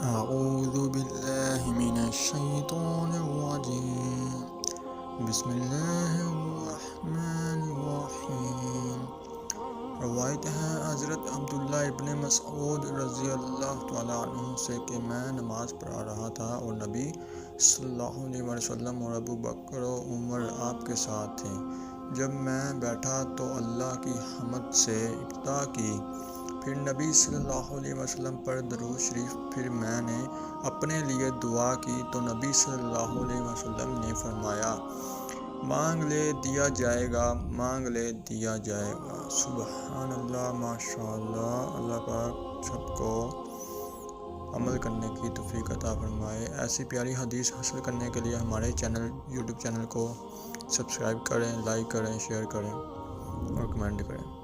أعوذ بالله من الشيطان الرجيم. بسم اللہ الرحمن الرحیم. روایت ہے حضرت عبداللہ ابن مسعود رضی اللہ تعالیٰ عنہ سے کہ میں نماز پڑھا رہا تھا اور نبی صلی اللہ علیہ وسلم اور ابو بکر و عمر آپ کے ساتھ تھے. جب میں بیٹھا تو اللہ کی حمد سے ابتدا کی، پھر نبی صلی اللہ علیہ وسلم پر درود شریف، پھر میں نے اپنے لیے دعا کی تو نبی صلی اللہ علیہ وسلم نے فرمایا، مانگ لے دیا جائے گا، مانگ لے دیا جائے گا. سبحان اللہ، ماشاء اللہ. اللہ پاک سب کو عمل کرنے کی توفیق عطا فرمائے. ایسی پیاری حدیث حاصل کرنے کے لیے ہمارے یوٹیوب چینل کو سبسکرائب کریں، لائک کریں، شیئر کریں اور کمنٹ کریں.